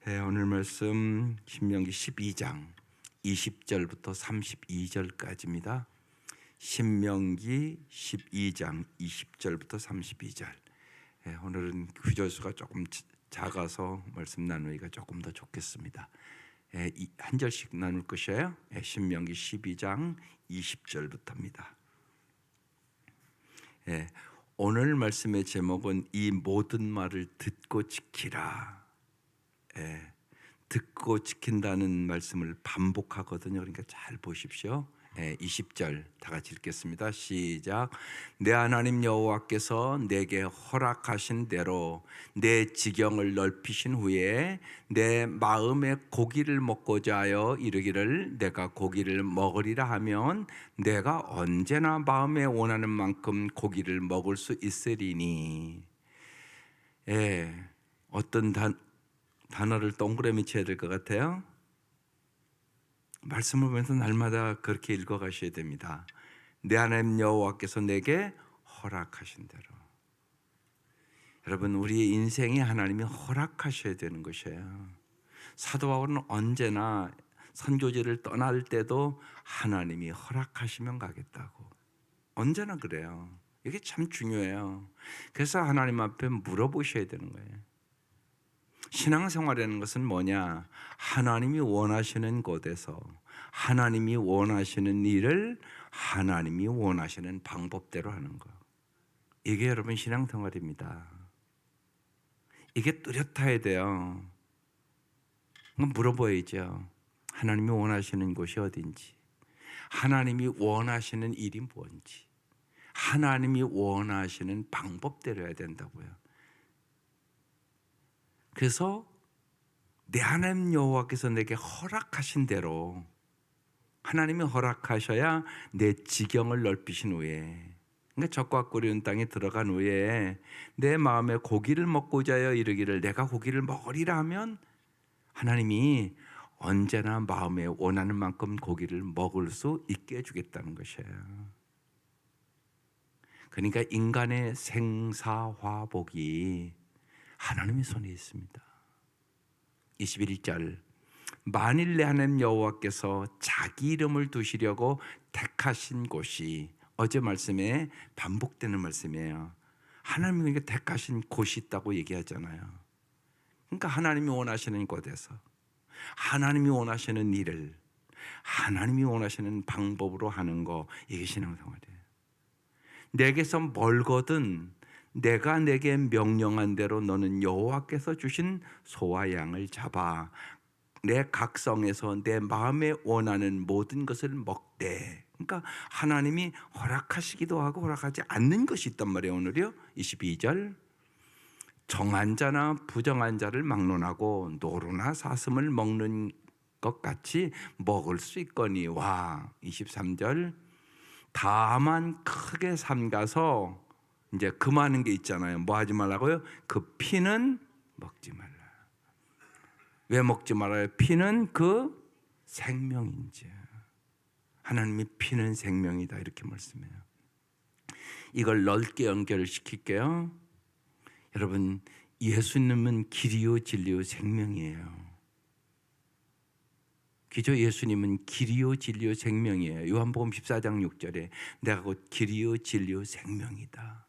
오늘 말씀 신명기 12장 20절부터 32절까지입니다. 신명기 12장 20절부터 32절. 오늘은 구절수가 조금 작아서 말씀 나누기가 조금 더 좋겠습니다. 한 절씩 나눌 것이에요. 신명기 12장 20절부터입니다. 오늘 말씀의 제목은 이 모든 말을 듣고 지키라. 듣고 지킨다는 말씀을 반복하거든요. 그러니까 잘 보십시오. 20절 다 같이 읽겠습니다. 시작. 내 하나님 여호와께서 내게 허락하신 대로 내 지경을 넓히신 후에 내 마음에 고기를 먹고자 하여 이르기를 내가 고기를 먹으리라 하면 내가 언제나 마음에 원하는 만큼 고기를 먹을 수 있으리니. 어떤 단어를 동그라미 쳐야 될 것 같아요. 말씀을 보면서 날마다 그렇게 읽어가셔야 됩니다. 내 하나님 여호와께서 내게 허락하신 대로. 여러분, 우리의 인생에 하나님이 허락하셔야 되는 것이에요. 사도 바울은 언제나 선교지를 떠날 때도 하나님이 허락하시면 가겠다고. 언제나 그래요. 이게 참 중요해요. 그래서 하나님 앞에 물어보셔야 되는 거예요. 신앙생활이라는 것은 뭐냐? 하나님이 원하시는 곳에서 하나님이 원하시는 일을 하나님이 원하시는 방법대로 하는 거. 이게 여러분 신앙생활입니다. 이게 뚜렷해야 돼요. 물어봐야죠. 하나님이 원하시는 곳이 어딘지, 하나님이 원하시는 일이 뭔지, 하나님이 원하시는 방법대로 해야 된다고요. 그래서 내 하나님 여호와께서 내게 허락하신 대로, 하나님이 허락하셔야 내 지경을 넓히신 후에, 그러니까 적과 꿀이는 땅에 들어간 후에 내 마음에 고기를 먹고자 하여 이르기를 내가 고기를 먹으리라 하면 하나님이 언제나 마음에 원하는 만큼 고기를 먹을 수 있게 해주겠다는 것이에요. 그러니까 인간의 생사화복이 하나님의 손에 있습니다. 21절. 만일 내 하나님 여호와께서 자기 이름을 두시려고 택하신 곳이, 어제 말씀에 반복되는 말씀이에요. 하나님이 그러니까 택하신 곳이 있다고 얘기하잖아요. 그러니까 하나님이 원하시는 곳에서 하나님이 원하시는 일을 하나님이 원하시는 방법으로 하는 거, 이게 신앙생활이에요. 내게서 멀거든 내가 내게 명령한 대로 너는 여호와께서 주신 소와 양을 잡아 내 각성에서 내 마음에 원하는 모든 것을 먹되. 그러니까 하나님이 허락하시기도 하고 허락하지 않는 것이 있단 말이에요. 오늘요 22절. 정한 자나 부정한 자를 막론하고 노루나 사슴을 먹는 것 같이 먹을 수 있거니와. 23절. 다만 크게 삼가서 이제 금하는 게 있잖아요. 뭐 하지 말라고요? 그 피는 먹지 말라. 왜 먹지 말아요? 피는 그 생명인지. 하나님이 피는 생명이다 이렇게 말씀해요. 이걸 넓게 연결시킬게요. 여러분, 예수님은 길이요 진리요 생명이에요. 그죠? 예수님은 길이요 진리요 생명이에요. 요한복음 14장 6절에 내가 곧 길이요 진리요 생명이다.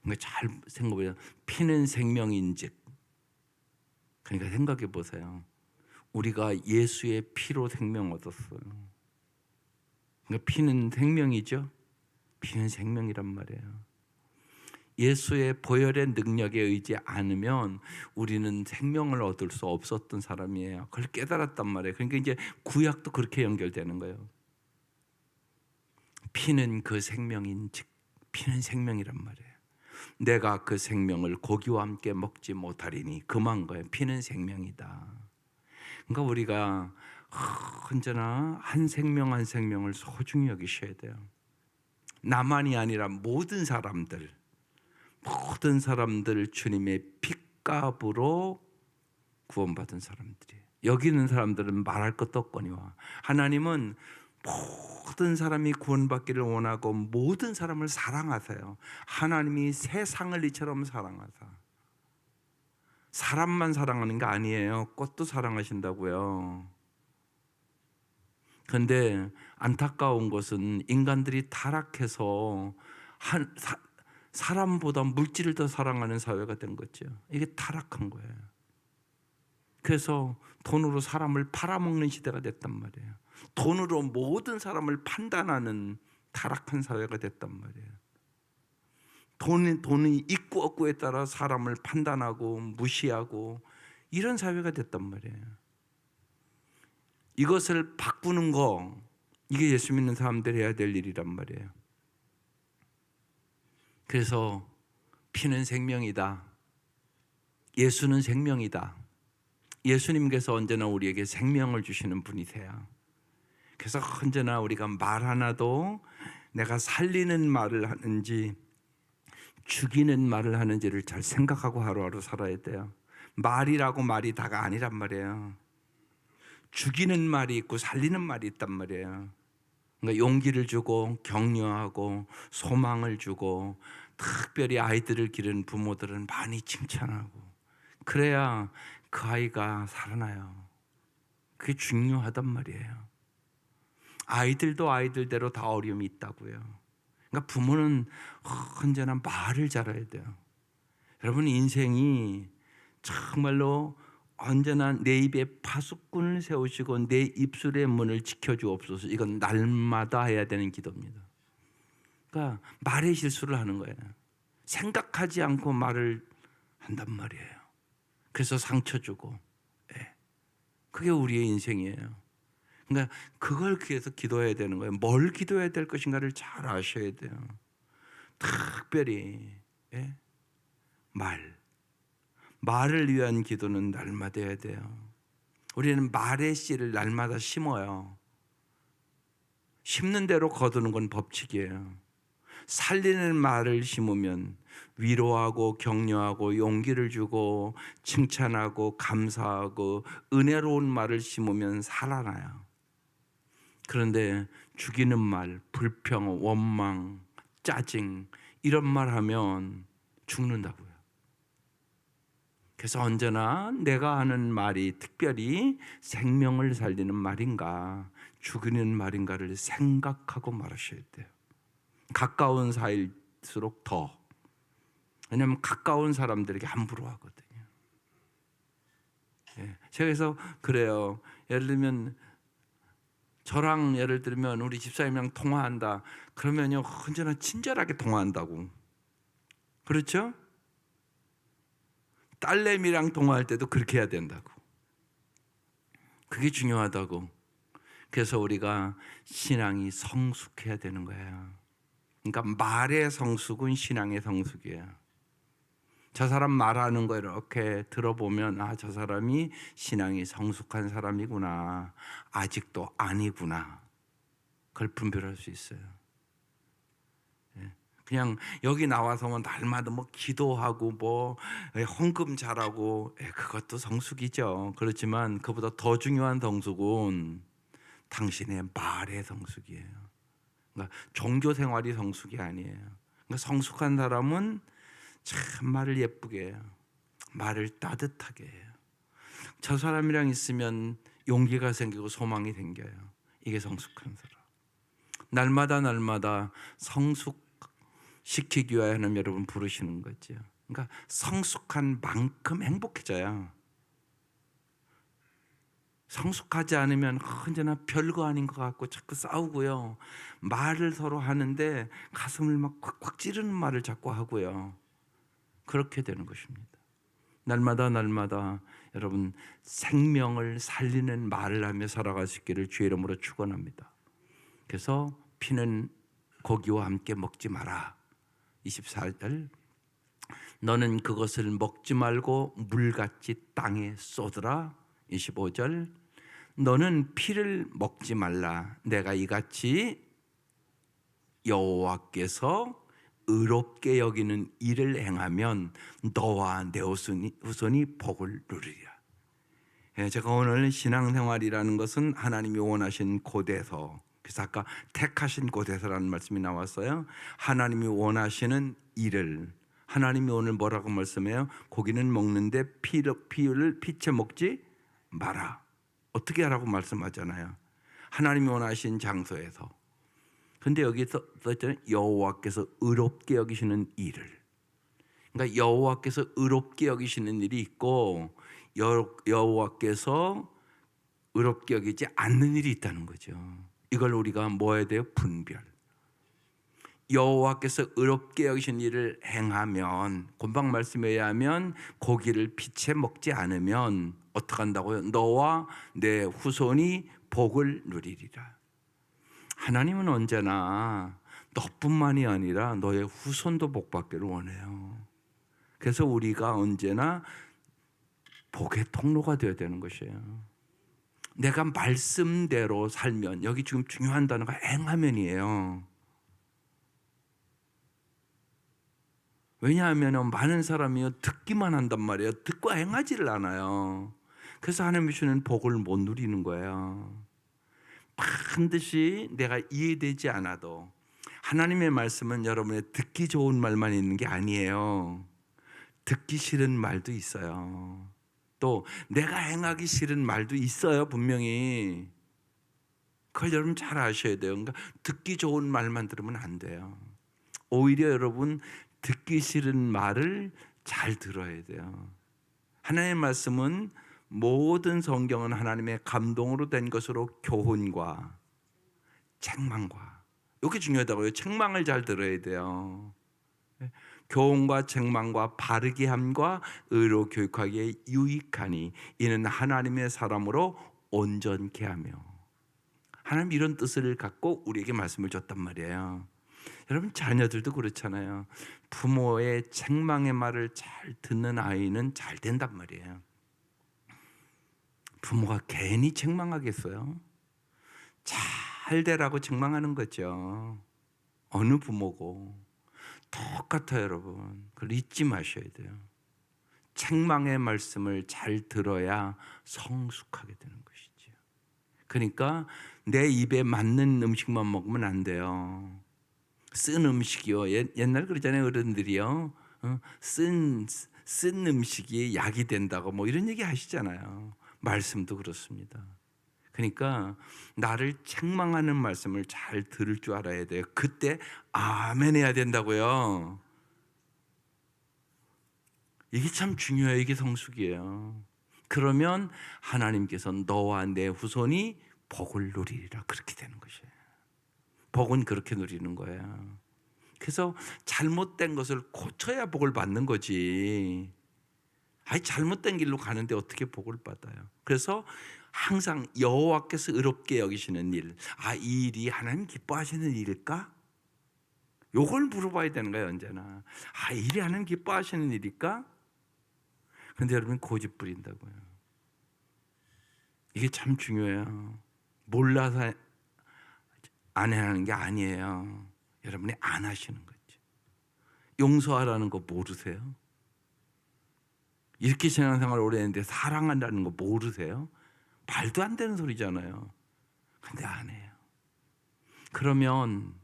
그러니까 잘 생각해보세요. 피는 생명인즉. 그러니까 생각해 보세요. 우리가 예수의 피로 생명 얻었어요. 그러니까 피는 생명이죠. 피는 생명이란 말이에요. 예수의 보혈의 능력에 의지 않으면 우리는 생명을 얻을 수 없었던 사람이에요. 그걸 깨달았단 말이에요. 그러니까 이제 구약도 그렇게 연결되는 거예요. 피는 그 생명인즉, 피는 생명이란 말이에요. 내가 그 생명을 고기와 함께 먹지 못하리니 금한 거예요. 피는 생명이다. 그러니까 우리가 언제나 한 생명 한 생명을 소중히 여기셔야 돼요. 나만이 아니라 모든 사람들 주님의 핏값으로 구원받은 사람들이에요. 여기 있는 사람들은 말할 것도 없거니와. 하나님은 모든 사람이 구원받기를 원하고 모든 사람을 사랑하세요. 하나님이 세상을 이처럼 사랑하사 사람만 사랑하는 게 아니에요. 꽃도 사랑하신다고요. 그런데 안타까운 것은 인간들이 타락해서 사람보다 물질을 더 사랑하는 사회가 된 거죠. 이게 타락한 거예요. 그래서 돈으로 사람을 팔아먹는 시대가 됐단 말이에요. 돈으로 모든 사람을 판단하는 타락한 사회가 됐단 말이에요. 돈이 있고 없고에 따라 사람을 판단하고 무시하고 이런 사회가 됐단 말이에요. 이것을 바꾸는 거, 이게 예수 믿는 사람들이 해야 될 일이란 말이에요. 그래서 피는 생명이다. 예수는 생명이다. 예수님께서 언제나 우리에게 생명을 주시는 분이세요. 그래서 언제나 우리가 말 하나도 내가 살리는 말을 하는지 죽이는 말을 하는지를 잘 생각하고 하루하루 살아야 돼요. 말이라고 말이 다가 아니란 말이에요. 죽이는 말이 있고 살리는 말이 있단 말이에요. 그러니까 용기를 주고 격려하고 소망을 주고, 특별히 아이들을 기른 부모들은 많이 칭찬하고, 그래야 그 아이가 살아나요. 그게 중요하단 말이에요. 아이들도 아이들대로 다 어려움이 있다고요. 그러니까 부모는 언제나 말을 잘해야 돼요. 여러분, 인생이 정말로 언제나 내 입에 파수꾼을 세우시고 내 입술의 문을 지켜주옵소서. 이건 날마다 해야 되는 기도입니다. 그러니까 말의 실수를 하는 거예요. 생각하지 않고 말을 한단 말이에요. 그래서 상처 주고, 그게 우리의 인생이에요. 그러니까 그걸 위해서 기도해야 되는 거예요. 뭘 기도해야 될 것인가를 잘 아셔야 돼요. 특별히 말을 위한 기도는 날마다 해야 돼요. 우리는 말의 씨를 날마다 심어요. 심는 대로 거두는 건 법칙이에요. 살리는 말을 심으면 위로하고 격려하고 용기를 주고 칭찬하고 감사하고 은혜로운 말을 심으면 살아나요. 그런데 죽이는 말, 불평, 원망, 짜증 이런 말 하면 죽는다고요. 그래서 언제나 내가 하는 말이 특별히 생명을 살리는 말인가 죽이는 말인가를 생각하고 말하셔야 돼요. 가까운 사이일수록 더. 왜냐하면 가까운 사람들에게 함부로 하거든요. 제가 그래서 그래요. 예를 들면 저랑 예를 들면 우리 집사님이랑 통화한다. 그러면요 언제나 친절하게 통화한다고. 그렇죠? 딸내미랑 통화할 때도 그렇게 해야 된다고. 그게 중요하다고. 그래서 우리가 신앙이 성숙해야 되는 거예요. 그러니까 말의 성숙은 신앙의 성숙이에요. 저 사람 말하는 거 이렇게 들어보면 저 사람이 신앙이 성숙한 사람이구나. 아직도 아니구나. 그걸 분별할 수 있어요. 그냥 여기 나와서 날마다 기도하고 헌금 잘하고 그것도 성숙이죠. 그렇지만 그보다 더 중요한 성숙은 당신의 말의 성숙이에요. 그러니까 종교 생활이 성숙이 아니에요. 그러니까 성숙한 사람은 참 말을 예쁘게 해요. 말을 따뜻하게 해요. 저 사람이랑 있으면 용기가 생기고 소망이 생겨요. 이게 성숙한 사람. 날마다 성숙시키기 위하여 하나님 여러분 부르시는 거죠. 그러니까 성숙한 만큼 행복해져요. 성숙하지 않으면 언제나 별거 아닌 것 같고 자꾸 싸우고요. 말을 서로 하는데 가슴을 막 콱콱 찌르는 말을 자꾸 하고요. 그렇게 되는 것입니다. 날마다 여러분 생명을 살리는 말을 하며 살아갈 수 있기를 주의 이름으로 축원합니다. 그래서 피는 고기와 함께 먹지 마라. 24절 너는 그것을 먹지 말고 물같이 땅에 쏟으라. 25절 너는 피를 먹지 말라. 내가 이같이 여호와께서 의롭게 여기는 일을 행하면 너와 내 후손이 복을 누리리라. 제가 오늘 신앙생활이라는 것은 하나님이 원하신 곳에서, 그래서 아까 택하신 곳에서라는 말씀이 나왔어요. 하나님이 원하시는 일을 하나님이 오늘 뭐라고 말씀해요? 고기는 먹는데 피를 피채 먹지 마라. 어떻게 하라고 말씀하잖아요. 하나님이 원하신 장소에서. 근데 여기서 써있잖아요. 여호와께서 의롭게 여기시는 일을. 그러니까 여호와께서 의롭게 여기시는 일이 있고 여호와께서 의롭게 여기지 않는 일이 있다는 거죠. 이걸 우리가 뭐 해야 돼요? 분별. 여호와께서 의롭게 여기신 일을 행하면, 본방 말씀에 의하면 고기를 피채 먹지 않으면 어떻게 한다고요? 너와 내 후손이 복을 누리리라. 하나님은 언제나 너뿐만이 아니라 너의 후손도 복받기를 원해요. 그래서 우리가 언제나 복의 통로가 되어야 되는 것이에요. 내가 말씀대로 살면, 여기 지금 중요한 단어가 행하면이에요. 왜냐하면 많은 사람이 듣기만 한단 말이에요. 듣고 행하지를 않아요. 그래서 하나님이 주는 복을 못 누리는 거예요. 반드시 내가 이해되지 않아도 하나님의 말씀은 여러분의 듣기 좋은 말만 있는 게 아니에요. 듣기 싫은 말도 있어요. 또 내가 행하기 싫은 말도 있어요. 분명히. 그걸 여러분 잘 아셔야 돼요. 그러니까 듣기 좋은 말만 들으면 안 돼요. 오히려 여러분 듣기 싫은 말을 잘 들어야 돼요. 하나님의 말씀은 모든 성경은 하나님의 감동으로 된 것으로 교훈과 책망과, 이게 중요하다고요. 책망을 잘 들어야 돼요. 교훈과 책망과 바르게 함과 의로 교육하기에 유익하니 이는 하나님의 사람으로 온전케 하며. 하나님 이런 뜻을 갖고 우리에게 말씀을 줬단 말이에요. 여러분 자녀들도 그렇잖아요. 부모의 책망의 말을 잘 듣는 아이는 잘 된단 말이에요. 부모가 괜히 책망하겠어요? 잘 되라고 책망하는 거죠. 어느 부모고 똑같아요. 여러분 그걸 잊지 마셔야 돼요. 책망의 말씀을 잘 들어야 성숙하게 되는 것이죠. 그러니까 내 입에 맞는 음식만 먹으면 안 돼요. 쓴 음식이요. 옛날 그러잖아요. 어른들이요. 쓴 음식이 약이 된다고 뭐 이런 얘기 하시잖아요. 말씀도 그렇습니다. 그러니까 나를 책망하는 말씀을 잘 들을 줄 알아야 돼요. 그때 아멘 해야 된다고요. 이게 참 중요해요. 이게 성숙이에요. 그러면 하나님께서 너와 내 후손이 복을 누리리라 그렇게 되는 것이에요. 복은 그렇게 누리는 거예요. 그래서 잘못된 것을 고쳐야 복을 받는 거지. 아니 잘못된 길로 가는데 어떻게 복을 받아요? 그래서 항상 여호와께서 의롭게 여기시는 일, 이 일이 하나님 기뻐하시는 일일까? 요걸 물어봐야 되는 거예요. 언제나. 이 일이 하나님 기뻐하시는 일일까? 그런데 여러분 고집 부린다고요. 이게 참 중요해요. 몰라서 안 하는 게 아니에요. 여러분이 안 하시는 거죠. 용서하라는 거 모르세요? 이렇게 신앙생활 오래 했는데 사랑한다는 거 모르세요? 말도 안 되는 소리잖아요. 근데 안 해요. 그러면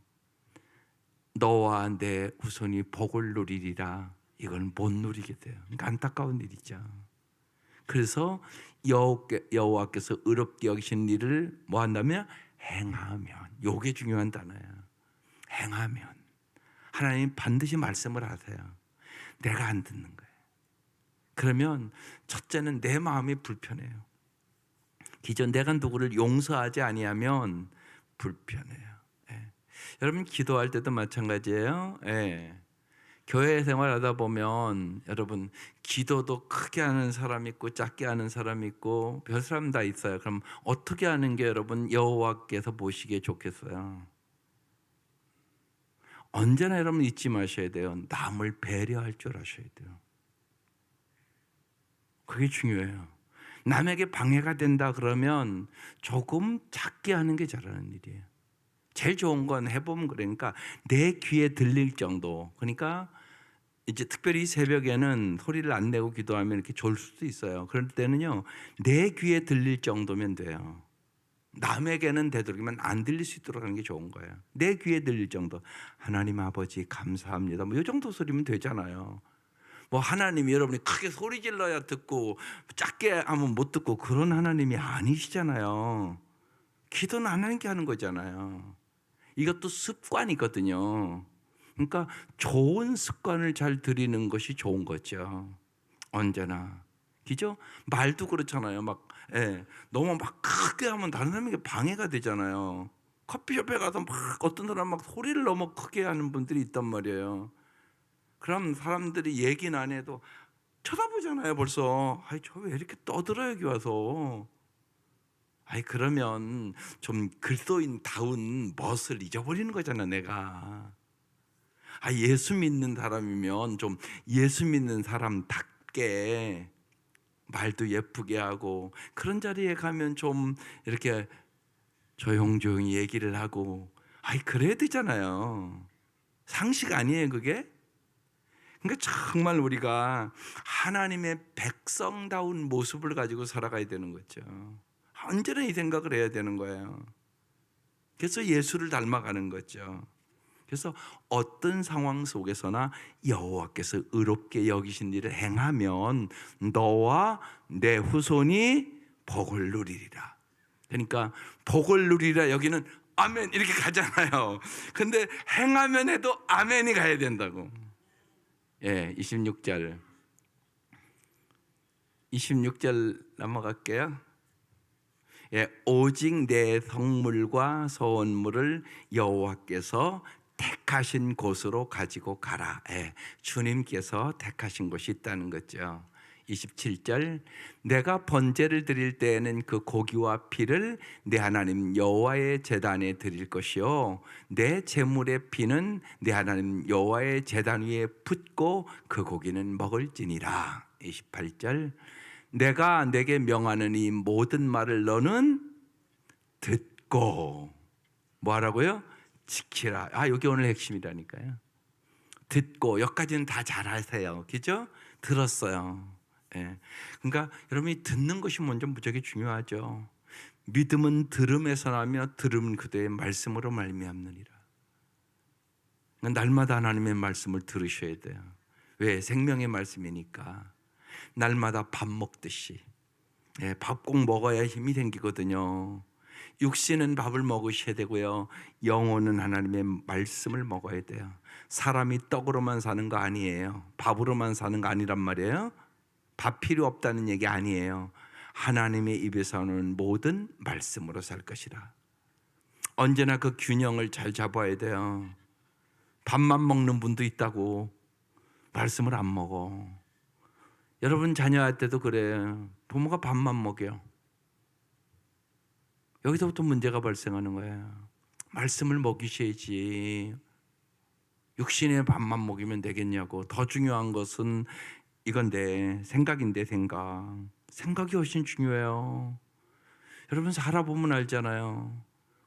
너와 내 후손이 복을 누리리라. 이걸 못 누리게 돼요. 그러니까 안타까운 일이죠. 그래서 여호와께서 의롭게 여기신 일을 뭐 한다면? 행하면. 요게 중요한 단어예요. 행하면. 하나님 반드시 말씀을 하세요. 내가 안 듣는 거예요. 그러면 첫째는 내 마음이 불편해요. 기존 내가 누구를 용서하지 아니하면 불편해요. 여러분 기도할 때도 마찬가지예요. 교회 생활하다 보면 여러분 기도도 크게 하는 사람 있고 작게 하는 사람 있고 별 사람 다 있어요. 그럼 어떻게 하는 게 여러분 여호와께서 보시기에 좋겠어요? 언제나 여러분 잊지 마셔야 돼요. 남을 배려할 줄 아셔야 돼요. 그게 중요해요. 남에게 방해가 된다 그러면 조금 작게 하는 게 잘하는 일이에요. 제일 좋은 건 해보면 그러니까 내 귀에 들릴 정도. 그러니까 이제 특별히 새벽에는 소리를 안 내고 기도하면 이렇게 졸 수도 있어요. 그럴 때는요 내 귀에 들릴 정도면 돼요. 남에게는 되도록이면 안 들릴 수 있도록 하는 게 좋은 거예요. 내 귀에 들릴 정도. 하나님 아버지 감사합니다. 뭐 이 정도 소리면 되잖아요. 뭐 하나님이 여러분이 크게 소리 질러야 듣고 작게 하면 못 듣고 그런 하나님이 아니시잖아요. 기도는 하나님께 하는 거잖아요. 이것도 습관이거든요. 그러니까 좋은 습관을 잘 들이는 것이 좋은 거죠. 언제나. 그죠? 말도 그렇잖아요. 막 너무 막 크게 하면 다른 사람에게 방해가 되잖아요. 커피숍에 가서 막 어떤 사람 막 소리를 너무 크게 하는 분들이 있단 말이에요. 그럼 사람들이 얘기는 안 해도 쳐다보잖아요. 벌써 아이 저 왜 이렇게 떠들어 여기 와서. 아이 그러면 좀 그리스도인다운 멋을 잊어버리는 거잖아 내가. 아 예수 믿는 사람이면 좀 예수 믿는 사람답게 말도 예쁘게 하고 그런 자리에 가면 좀 이렇게 조용조용히 얘기를 하고 아이 그래야 되잖아요. 상식 아니에요 그게? 그러니까 정말 우리가 하나님의 백성다운 모습을 가지고 살아가야 되는 거죠. 언제나 이 생각을 해야 되는 거예요. 그래서 예수를 닮아가는 거죠. 그래서 어떤 상황 속에서나 여호와께서 의롭게 여기신 일을 행하면 너와 내 후손이 복을 누리리라. 그러니까 복을 누리라 여기는 아멘 이렇게 가잖아요. 근데 행하면 해도 아멘이 가야 된다고. 26절 넘어갈게요. 오직 내 성물과 소원물을 여호와께서 택하신 곳으로 가지고 가라. 주님께서 택하신 곳이 있다는 거죠. 27절 내가 번제를 드릴 때에는 그 고기와 피를 내 하나님 여호와의 제단에 드릴 것이요 내 제물의 피는 내 하나님 여호와의 제단 위에 붓고 그 고기는 먹을지니라. 28절 내가 내게 명하는 이 모든 말을 너는 듣고 뭐 하라고요? 지키라. 여기 오늘 핵심이라니까요. 듣고 여기까지는 다 잘하세요. 그죠? 들었어요. 그러니까 여러분이 듣는 것이 먼저 무지하게 중요하죠. 믿음은 들음에서 나며 들음은 그대의 말씀으로 말미암느니라. 그러니까 날마다 하나님의 말씀을 들으셔야 돼요. 왜? 생명의 말씀이니까. 날마다 밥 먹듯이 밥 꼭 먹어야 힘이 생기거든요. 육신은 밥을 먹으셔야 되고요. 영혼은 하나님의 말씀을 먹어야 돼요. 사람이 떡으로만 사는 거 아니에요. 밥으로만 사는 거 아니란 말이에요. 밥 필요 없다는 얘기 아니에요. 하나님의 입에서 나오는 모든 말씀으로 살 것이라. 언제나 그 균형을 잘 잡아야 돼요. 밥만 먹는 분도 있다고 말씀을 안 먹어. 여러분 자녀할 때도 그래요. 부모가 밥만 먹여요. 여기서부터 문제가 발생하는 거예요. 말씀을 먹이셔야지. 육신의 밥만 먹이면 되겠냐고. 더 중요한 것은 이건데 생각인데 생각. 생각이 훨씬 중요해요. 여러분 살아보면 알잖아요.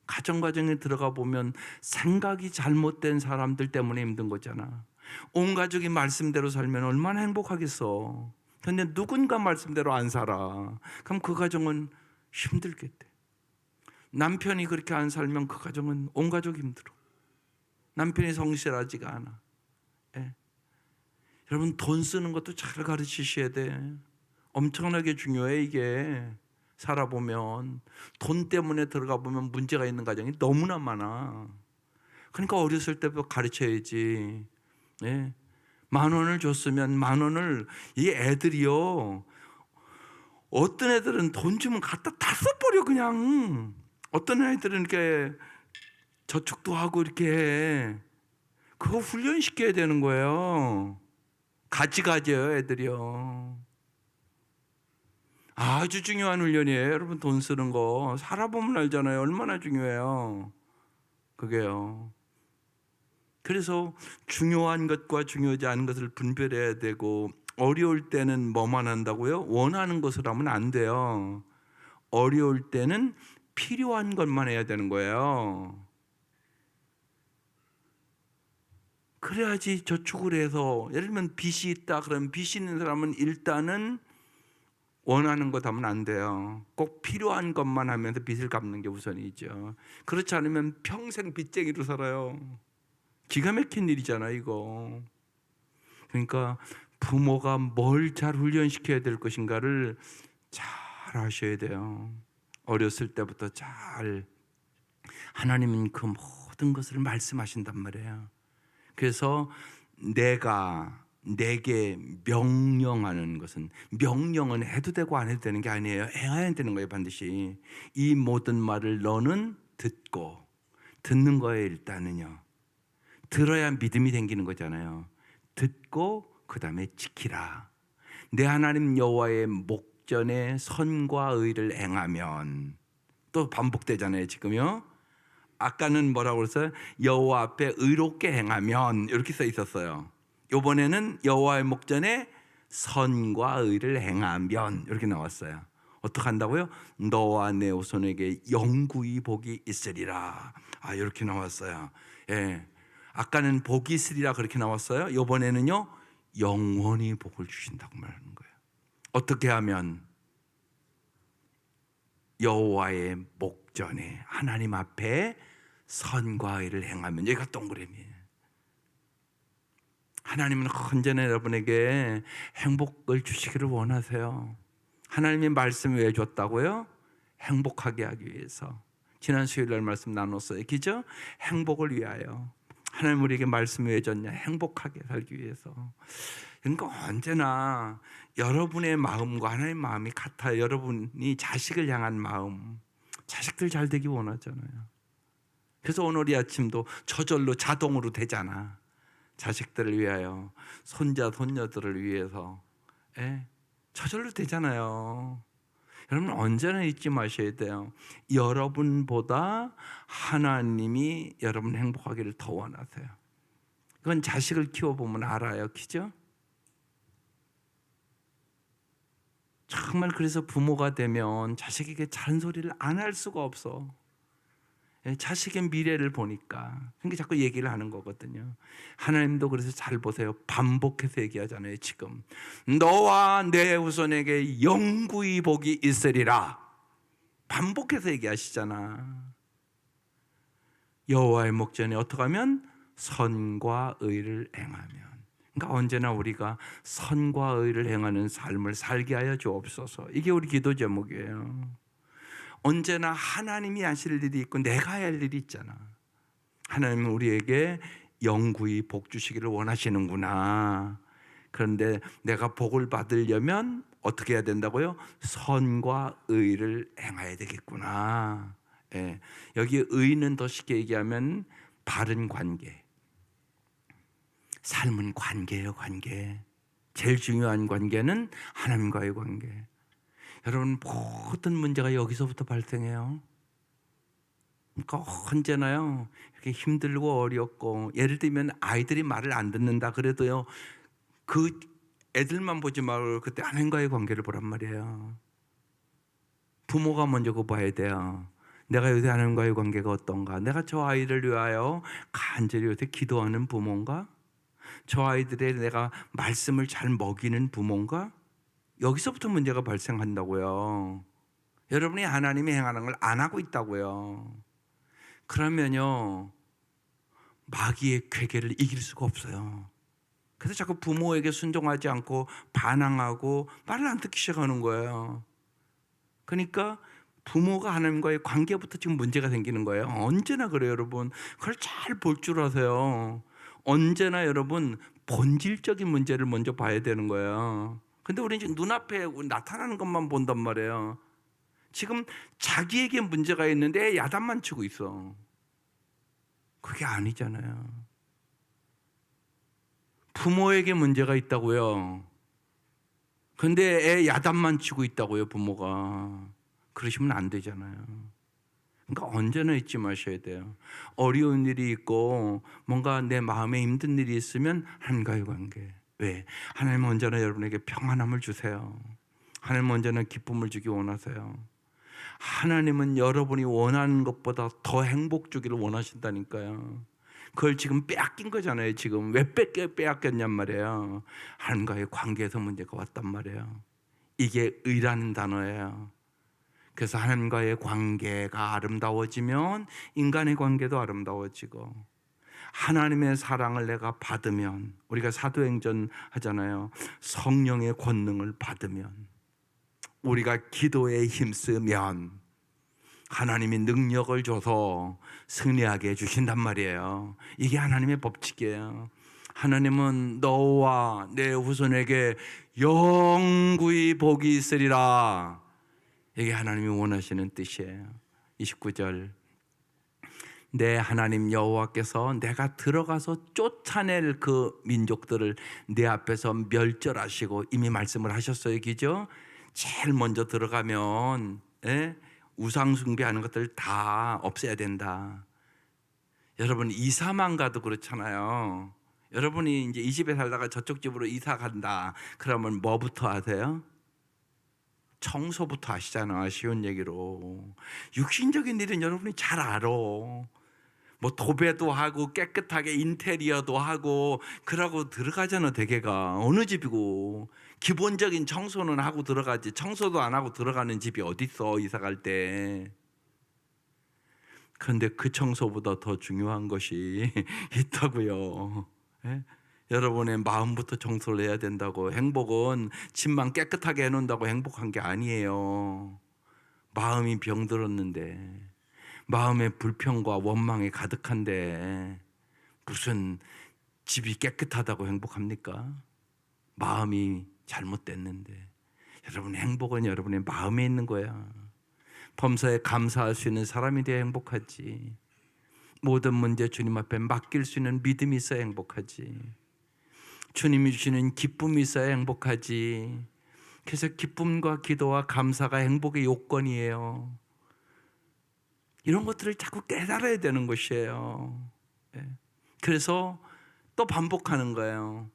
가정과정에 들어가 보면 생각이 잘못된 사람들 때문에 힘든 거잖아. 온 가족이 말씀대로 살면 얼마나 행복하겠어. 근데 누군가 말씀대로 안 살아. 그럼 그 가정은 힘들겠대. 남편이 그렇게 안 살면 그 가정은 온 가족이 힘들어. 남편이 성실하지가 않아. 여러분 돈 쓰는 것도 잘 가르치셔야 돼. 엄청나게 중요해 이게. 살아보면 돈 때문에 들어가 보면 문제가 있는 가정이 너무나 많아. 그러니까 어렸을 때부터 가르쳐야지. 10,000원을 줬으면 10,000원을 이 애들이요. 어떤 애들은 돈 주면 갖다 다 써버려 그냥. 어떤 애들은 이렇게 저축도 하고 이렇게 해. 그거 훈련시켜야 되는 거예요. 가지가지요 애들이요. 아주 중요한 훈련이에요. 여러분 돈 쓰는 거 살아보면 알잖아요. 얼마나 중요해요. 그게요. 그래서 중요한 것과 중요하지 않은 것을 분별해야 되고 어려울 때는 뭐만 한다고요? 원하는 것을 하면 안 돼요. 어려울 때는 필요한 것만 해야 되는 거예요. 그래야지 저축을 해서 예를 들면 빚이 있다 그러면 빚이 있는 사람은 일단은 원하는 것 하면 안 돼요. 꼭 필요한 것만 하면서 빚을 갚는 게 우선이죠. 그렇지 않으면 평생 빚쟁이로 살아요. 기가 막힌 일이잖아요, 이거. 그러니까 부모가 뭘 잘 훈련시켜야 될 것인가를 잘 아셔야 돼요. 어렸을 때부터 잘. 하나님은 그 모든 것을 말씀하신단 말이에요. 그래서 내게 명령하는 것은, 명령은 해도 되고 안 해도 되는 게 아니에요. 행해야 되는 거예요, 반드시. 이 모든 말을 너는 듣고, 듣는 거예요. 일단은요, 들어야 믿음이 생기는 거잖아요. 듣고 그 다음에 지키라. 내 하나님 여호와의 목전에 선과 의를 행하면, 또 반복되잖아요 지금요. 아까는 뭐라고 그랬어요? 여호와 앞에 의롭게 행하면, 이렇게 써 있었어요. 이번에는 여호와의 목전에 선과 의를 행하면, 이렇게 나왔어요. 어떻게 한다고요? 너와 내 후손에게 영구히 복이 있으리라. 이렇게 나왔어요. 예. 아까는 복이 있으리라 그렇게 나왔어요. 이번에는요, 영원히 복을 주신다고 말하는 거예요. 어떻게 하면? 여호와의 목전에, 하나님 앞에 선과 의를 행하면. 여기가 동그라미예요. 하나님은 언제나 여러분에게 행복을 주시기를 원하세요. 하나님의 말씀을 왜 줬다고요? 행복하게 하기 위해서. 지난 수요일날 말씀 나눴어요. 그죠? 행복을 위하여. 하나님 우리에게 말씀을 왜 줬냐? 행복하게 살기 위해서. 그러니까 언제나 여러분의 마음과 하나님의 마음이 같아요. 여러분이 자식을 향한 마음, 자식들 잘 되기 원하잖아요. 그래서 오늘 이 아침도 저절로 자동으로 되잖아. 자식들을 위하여, 손자 손녀들을 위해서, 저절로 되잖아요. 여러분 언제나 잊지 마셔야 돼요. 여러분보다 하나님이 여러분 행복하기를 더 원하세요. 그건 자식을 키워보면 알아요. 그죠? 정말 그래서 부모가 되면 자식에게 잔소리를 안 할 수가 없어. 자식의 미래를 보니까. 그러니까 자꾸 얘기를 하는 거거든요. 하나님도 그래서 잘 보세요. 반복해서 얘기하잖아요. 지금 너와 내 후손에게 영구히 복이 있으리라. 반복해서 얘기하시잖아. 여호와의 목전에 어떻게 하면? 선과 의를 행하면. 그러니까 언제나 우리가 선과 의를 행하는 삶을 살게 하여 주옵소서. 이게 우리 기도 제목이에요. 언제나 하나님이 하실 일이 있고 내가 해야 할 일이 있잖아. 하나님은 우리에게 영구히 복 주시기를 원하시는구나. 그런데 내가 복을 받으려면 어떻게 해야 된다고요? 선과 의를 행해야 되겠구나. 여기 의는 더 쉽게 얘기하면 바른 관계. 삶은 관계예요, 관계. 제일 중요한 관계는 하나님과의 관계. 여러분 모든 문제가 여기서부터 발생해요. 그러니까 언제나요 이렇게 힘들고 어렵고, 예를 들면 아이들이 말을 안 듣는다 그래도요, 그 애들만 보지 말고 그때 하나님과의 관계를 보란 말이에요. 부모가 먼저 그거 봐야 돼요. 내가 요새 하나님과의 관계가 어떤가? 내가 저 아이를 위하여 간절히 요새 기도하는 부모인가? 저 아이들의 내가 말씀을 잘 먹이는 부모인가? 여기서부터 문제가 발생한다고요. 여러분이 하나님이 행하는 걸 안 하고 있다고요. 그러면요 마귀의 괴계를 이길 수가 없어요. 그래서 자꾸 부모에게 순종하지 않고 반항하고 말을 안 듣기 시작하는 거예요. 그러니까 부모가 하나님과의 관계부터 지금 문제가 생기는 거예요. 언제나 그래요, 여러분. 그걸 잘 볼 줄 아세요. 언제나 여러분 본질적인 문제를 먼저 봐야 되는 거예요. 근데 우리는 지금 눈앞에 나타나는 것만 본단 말이에요. 지금 자기에게 문제가 있는데 야단만 치고 있어. 그게 아니잖아요. 부모에게 문제가 있다고요. 근데 애 야단만 치고 있다고요, 부모가. 그러시면 안 되잖아요. 그러니까 언제나 잊지 마셔야 돼요. 어려운 일이 있고 뭔가 내 마음에 힘든 일이 있으면 하나님과의 관계. 왜? 하나님은 언제나 여러분에게 평안함을 주세요. 하나님은 언제나 기쁨을 주기 원하세요. 하나님은 여러분이 원하는 것보다 더 행복 주기를 원하신다니까요. 그걸 지금 빼앗긴 거잖아요. 지금 왜 빼앗겼냔 말이에요. 하나님과의 관계에서 문제가 왔단 말이에요. 이게 의라는 단어예요. 그래서 하나님과의 관계가 아름다워지면 인간의 관계도 아름다워지고, 하나님의 사랑을 내가 받으면, 우리가 사도행전 하잖아요. 성령의 권능을 받으면, 우리가 기도에 힘쓰면 하나님이 능력을 줘서 승리하게 해주신단 말이에요. 이게 하나님의 법칙이에요. 하나님은 너와 내 후손에게 영구히 복이 있으리라. 이게 하나님이 원하시는 뜻이에요. 29절, 내 하나님 여호와께서 내가 들어가서 쫓아낼 그 민족들을 내 앞에서 멸절하시고, 이미 말씀을 하셨어요. 그죠? 제일 먼저 들어가면 우상 숭배하는 것들 다 없애야 된다. 여러분, 이사만 가도 그렇잖아요. 여러분이 이제 이 집에 살다가 저쪽 집으로 이사 간다 그러면 뭐부터 하세요? 청소부터 하시잖아. 쉬운 얘기로. 육신적인 일은 여러분이 잘 알아. 뭐 도배도 하고 깨끗하게 인테리어도 하고 그러고 들어가잖아. 대개가 어느 집이고 기본적인 청소는 하고 들어가지, 청소도 안 하고 들어가는 집이 어딨어, 이사 갈 때. 그런데 그 청소보다 더 중요한 것이 있다고요. 예? 여러분의 마음부터 청소를 해야 된다고. 행복은 집만 깨끗하게 해놓는다고 행복한 게 아니에요. 마음이 병들었는데, 마음의 불평과 원망이 가득한데 무슨 집이 깨끗하다고 행복합니까? 마음이 잘못됐는데. 여러분의 행복은 여러분의 마음에 있는 거야. 범사에 감사할 수 있는 사람이 되어 행복하지. 모든 문제 주님 앞에 맡길 수 있는 믿음이 있어야 행복하지. 주님이 주시는 기쁨이 있어야 행복하지. 그래서 기쁨과 기도와 감사가 행복의 요건이에요. 이런 것들을 자꾸 깨달아야 되는 것이에요. 그래서 또 반복하는 거예요.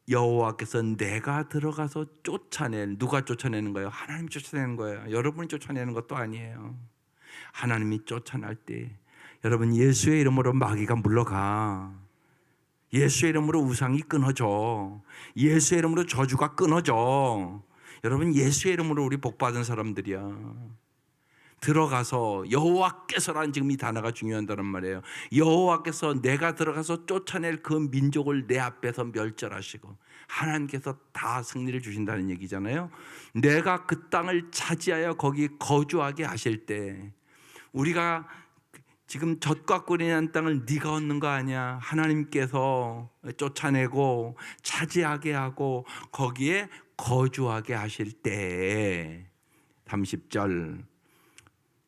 여호와께서 내가 들어가서 누가 쫓아내는 거예요? 하나님이 쫓아내는 거예요. 여러분이 쫓아내는 것도 아니에요. 하나님이 쫓아낼 때 여러분, 예수의 이름으로 마귀가 물러가. 예수의 이름으로 우상이 끊어져. 예수의 이름으로 저주가 끊어져. 여러분, 예수의 이름으로 우리 복받은 사람들이야. 들어가서, 여호와께서라는 지금 이 단어가 중요하다는 말이에요. 여호와께서 내가 들어가서 쫓아낼 그 민족을 내 앞에서 멸절하시고, 하나님께서 다 승리를 주신다는 얘기잖아요. 내가 그 땅을 차지하여 거기 거주하게 하실 때, 우리가 지금 젖과 꿀이 난 땅을 네가 얻는 거 아니야. 하나님께서 쫓아내고 차지하게 하고 거기에 거주하게 하실 때, 30절,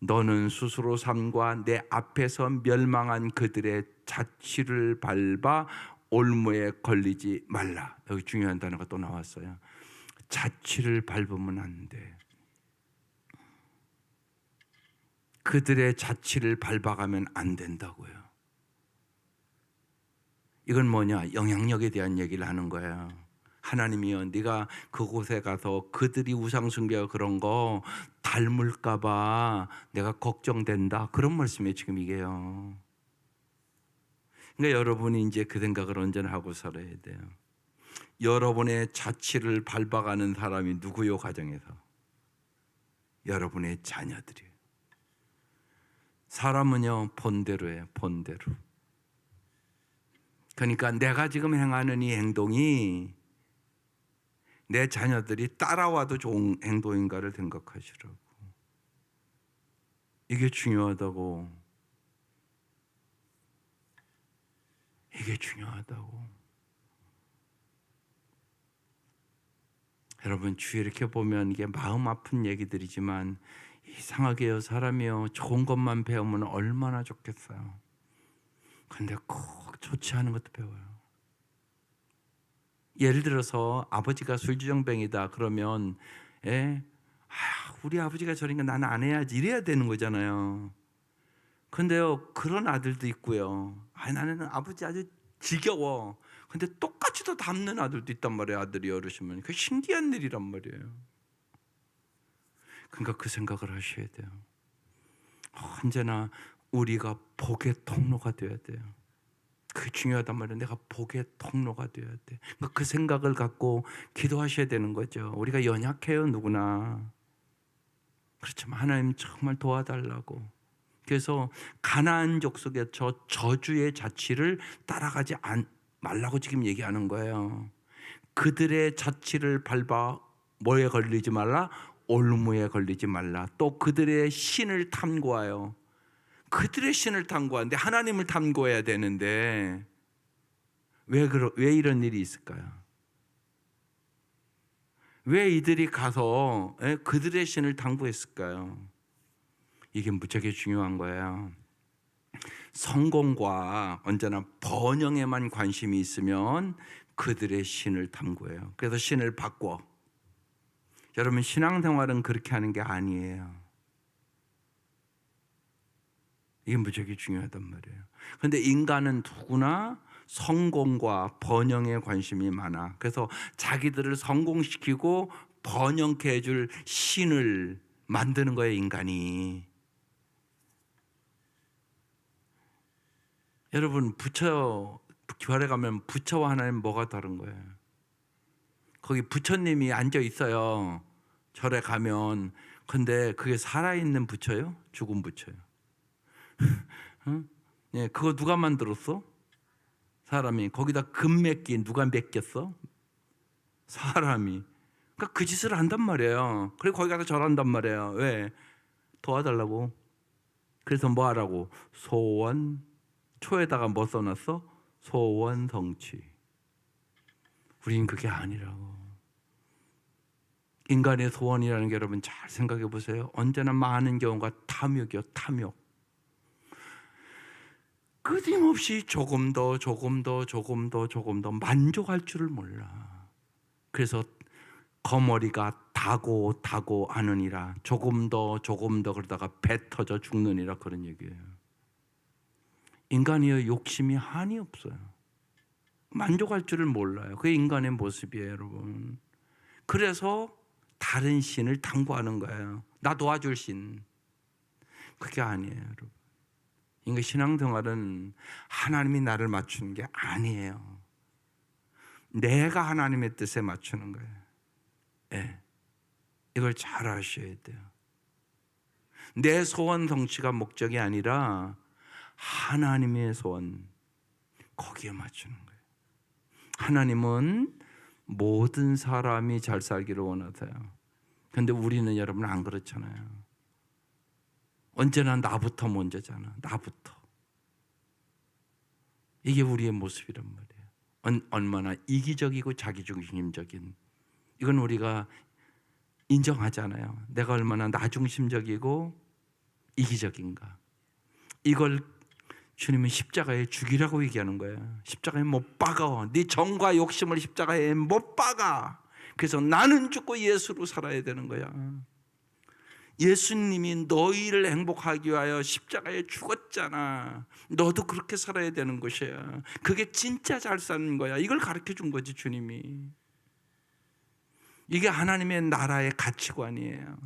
너는 스스로 삼과 내 앞에서 멸망한 그들의 자취를 밟아 올무에 걸리지 말라. 여기 중요한 단어가 또 나왔어요. 자취를 밟으면 안 돼. 그들의 자취를 밟아가면 안 된다고요. 이건 뭐냐? 영향력에 대한 얘기를 하는 거예요. 하나님이요, 네가 그곳에 가서 그들이 우상 숭배하고 그런 거 닮을까 봐 내가 걱정된다. 그런 말씀이 지금 이게요. 그러니까 여러분이 이제 그 생각을 언제나 하고 살아야 돼요. 여러분의 자취를 밟아가는 사람이 누구요? 가정에서 여러분의 자녀들이에요. 사람은요, 본대로예요. 본대로. 그러니까 내가 지금 행하는 이 행동이 내 자녀들이 따라와도 좋은 행동인가를 생각하시라고. 이게 중요하다고. 이게 중요하다고. 여러분, 주위에 이렇게 보면 이게 마음 아픈 얘기들이지만, 이상하게요, 사람이요, 좋은 것만 배우면 얼마나 좋겠어요. 근데 꼭 좋지 않은 것도 배워요. 예를 들어서 아버지가 술주정뱅이다 그러면, 우리 아버지가 저러니까 나는 안 해야지, 이래야 되는 거잖아요. 근데요, 그런 아들도 있고요. 나는 아버지 아주 지겨워. 근데 똑같이 더 닮는 아들도 있단 말이에요. 아들이 어르시면. 그 신기한 일이란 말이에요. 그러니까 그 생각을 하셔야 돼요. 언제나 우리가 복의 통로가 되어야 돼요. 그게 중요하단 말이에요. 내가 복의 통로가 되어야 돼. 그러니까 그 생각을 갖고 기도하셔야 되는 거죠. 우리가 연약해요, 누구나. 그렇지만 하나님 정말 도와달라고. 그래서 가나안 족속의 저 저주의 자취를 따라가지 말라고 지금 얘기하는 거예요. 그들의 자취를 밟아 뭐에 걸리지 말라? 올무에 걸리지 말라. 또 그들의 신을 탐구하여, 그들의 신을 탐구하는데 하나님을 탐구해야 되는데 왜 이런 일이 있을까요? 왜 이들이 가서 그들의 신을 탐구했을까요? 이게 무척이 중요한 거예요. 성공과 언제나 번영에만 관심이 있으면 그들의 신을 탐구해요. 그래서 신을 바꿔. 여러분, 신앙생활은 그렇게 하는 게 아니에요. 이게 무척이 중요하단 말이에요. 그런데 인간은 누구나 성공과 번영에 관심이 많아. 그래서 자기들을 성공시키고 번영케 해줄 신을 만드는 거예요, 인간이. 여러분, 교회 가면 부처와 하나님 뭐가 다른 거예요? 거기 부처님이 앉아 있어요. 절에 가면. 근데 그게 살아있는 부처요? 죽은 부처요? 응? 예, 그거 누가 만들었어? 사람이. 거기다 금 맺기 누가 맺겠어? 사람이. 그러니까 그 짓을 한단 말이에요. 그리고 거기 가서 절한단 말이에요. 왜? 도와달라고. 그래서 뭐 하라고? 소원. 초에다가 뭐 써놨어? 소원 성취. 우린 그게 아니라고. 인간의 소원이라는 게 여러분 잘 생각해 보세요. 언제나 많은 경우가 탐욕이요, 탐욕. 끊임없이 조금 더 만족할 줄을 몰라. 그래서 거머리가 다고 하느니라. 조금 더 그러다가 배 터져 죽느니라. 그런 얘기예요. 인간이요, 욕심이 한이 없어요. 만족할 줄을 몰라요. 그게 인간의 모습이에요, 여러분. 그래서 다른 신을 탐구하는 거예요. 나 도와줄 신. 그게 아니에요, 여러분. 인간 신앙생활은 하나님이 나를 맞추는 게 아니에요. 내가 하나님의 뜻에 맞추는 거예요. 네. 이걸 잘 아셔야 돼요. 내 소원 성취가 목적이 아니라 하나님의 소원, 거기에 맞추는 거예요. 하나님은 모든 사람이 잘 살기를 원하세요. 그런데 우리는 여러분 안 그렇잖아요. 언제나 나부터 먼저잖아. 나부터. 이게 우리의 모습이란 말이에요. 얼마나 이기적이고 자기중심적인. 이건 우리가 인정하잖아요. 내가 얼마나 나중심적이고 이기적인가. 이걸 주님은 십자가에 죽이라고 얘기하는 거예요. 십자가에 못 박아. 네 정과 욕심을 십자가에 못 박아. 그래서 나는 죽고 예수로 살아야 되는 거야. 예수님이 너희를 행복하기 위하여 십자가에 죽었잖아. 너도 그렇게 살아야 되는 것이야. 그게 진짜 잘 사는 거야. 이걸 가르쳐 준 거지, 주님이. 이게 하나님의 나라의 가치관이에요.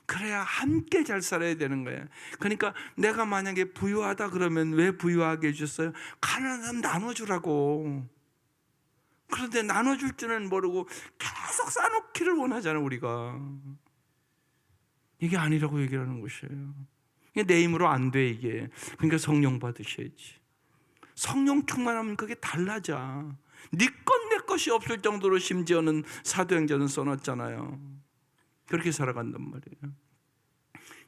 그래야 함께 잘 살아야 되는 거예요. 그러니까 내가 만약에 부유하다 그러면 왜 부유하게 해줬어요? 가난한 사람 나눠주라고. 그런데 나눠줄 줄은 모르고 계속 쌓아놓기를 원하잖아, 우리가. 이게 아니라고 얘기하는 것이에요. 이게 내 힘으로 안 돼, 이게. 그러니까 성령 받으셔야지. 성령 충만하면 그게 달라져. 네 것 내 것이 없을 정도로 심지어는 사도행전은 써놨잖아요. 그렇게 살아간단 말이에요.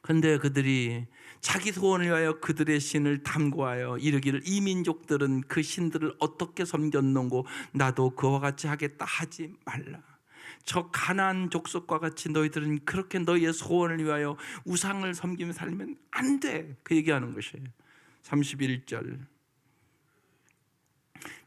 그런데 그들이 자기 소원을 위하여 그들의 신을 탐구하여 이르기를 이 민족들은 그 신들을 어떻게 섬겼는고 나도 그와 같이 하겠다 하지 말라. 저 가나안 족속과 같이 너희들은 그렇게 너희의 소원을 위하여 우상을 섬기며 살면 안 돼. 그 얘기하는 것이에요. 31절.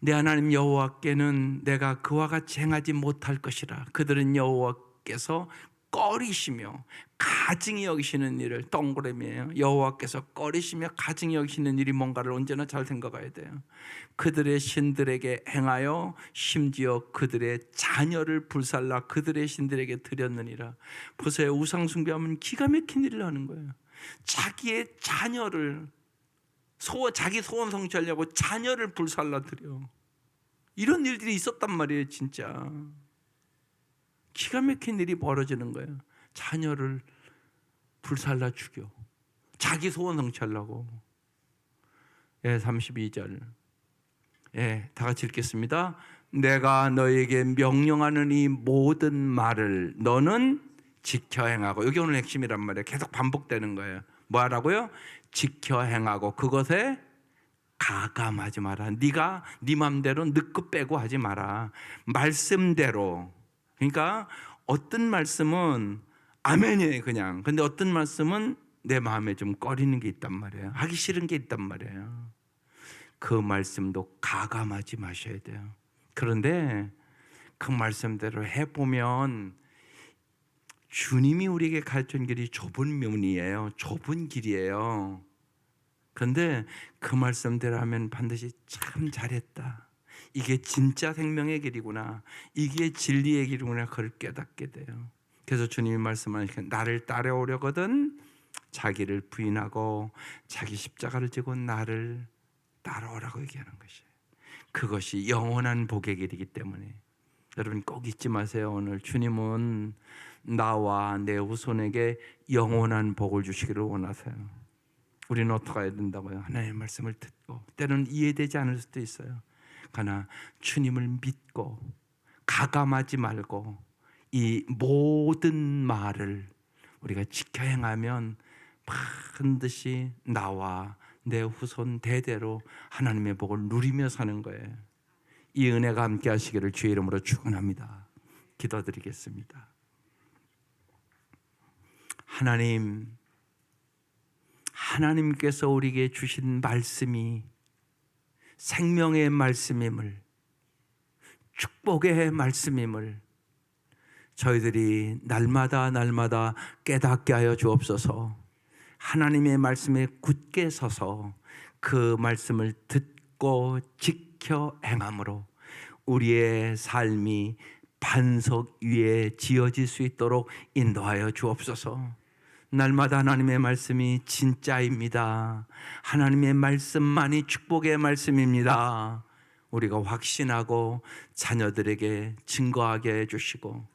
내 하나님 여호와께는 내가 그와 같이 행하지 못할 것이라. 그들은 여호와께서 꺼리시며 가증히 여기시는 일을, 동그라미예요. 여호와께서 꺼리시며 가증히 여기시는 일이 뭔가를 언제나 잘 생각해야 돼요. 그들의 신들에게 행하여 심지어 그들의 자녀를 불살라 그들의 신들에게 드렸느니라. 보세요. 우상 숭배하면 기가 막힌 일을 하는 거예요. 자기의 자녀를 자기 소원 성취하려고 자녀를 불살라드려. 이런 일들이 있었단 말이에요. 진짜 기가 막힌 일이 벌어지는 거예요. 자녀를 불살라 죽여. 자기 소원 성취하려고. 32절. 다 같이 읽겠습니다. 내가 너에게 명령하는 이 모든 말을 너는 지켜 행하고. 여기 오늘 핵심이란 말이에요. 계속 반복되는 거예요. 뭐 하라고요? 지켜 행하고 그것에 가감하지 마라. 네가 네 맘대로 늦고 빼고 하지 마라. 말씀대로. 그러니까 어떤 말씀은 아멘이에요 그냥. 근데 어떤 말씀은 내 마음에 좀 꺼리는 게 있단 말이에요. 하기 싫은 게 있단 말이에요. 그 말씀도 가감하지 마셔야 돼요. 그런데 그 말씀대로 해보면 주님이 우리에게 가르친 길이 좁은 면이에요. 좁은 길이에요. 그런데 그 말씀대로 하면 반드시 참 잘했다. 이게 진짜 생명의 길이구나. 이게 진리의 길이구나. 그걸 깨닫게 돼요. 그래서 주님이 말씀하시기를 나를 따라오려거든 자기를 부인하고 자기 십자가를 지고 나를 따라오라고 얘기하는 것이에요. 그것이 영원한 복의 길이기 때문에 여러분 꼭 잊지 마세요. 오늘 주님은 나와 내 후손에게 영원한 복을 주시기를 원하세요. 우리는 어떻게 해야 된다고요? 하나님의 말씀을 듣고 때로는 이해되지 않을 수도 있어요. 그러나 주님을 믿고 가감하지 말고 이 모든 말을 우리가 지켜 행하면 반드시 나와 내 후손 대대로 하나님의 복을 누리며 사는 거예요. 이 은혜가 함께 하시기를 주의 이름으로 축원합니다. 기도드리겠습니다. 하나님께서 우리에게 주신 말씀이 생명의 말씀임을, 축복의 말씀임을 저희들이 날마다 깨닫게 하여 주옵소서. 하나님의 말씀에 굳게 서서 그 말씀을 듣고 지켜 행함으로 우리의 삶이 반석 위에 지어질 수 있도록 인도하여 주옵소서. 날마다 하나님의 말씀이 진짜입니다. 하나님의 말씀만이 축복의 말씀입니다. 우리가 확신하고 자녀들에게 증거하게 해주시고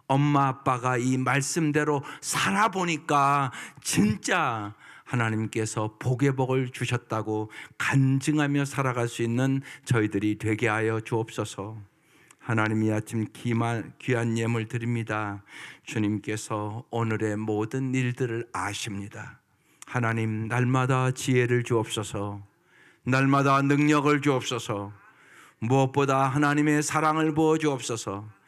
엄마 아빠가 이 말씀대로 살아보니까 진짜 하나님께서 복의 복을 주셨다고 간증하며 살아갈 수 있는 저희들이 되게 하여 주옵소서. 하나님 이 아침 귀한 예물 드립니다. 주님께서 오늘의 모든 일들을 아십니다. 하나님 날마다 지혜를 주옵소서. 날마다 능력을 주옵소서. 무엇보다 하나님의 사랑을 부어 주옵소서.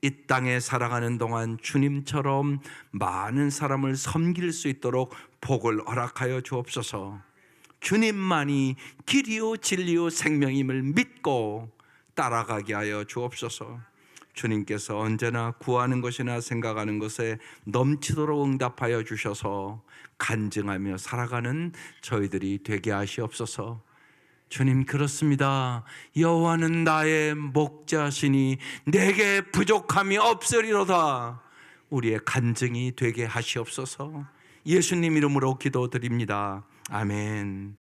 이 땅에 살아가는 동안 주님처럼 많은 사람을 섬길 수 있도록 복을 허락하여 주옵소서. 주님만이 길이요 진리요 생명임을 믿고 따라가게 하여 주옵소서. 주님께서 언제나 구하는 것이나 생각하는 것에 넘치도록 응답하여 주셔서 간증하며 살아가는 저희들이 되게 하시옵소서. 주님 그렇습니다. 여호와는 나의 목자시니 내게 부족함이 없으리로다. 우리의 간증이 되게 하시옵소서. 예수님 이름으로 기도드립니다. 아멘.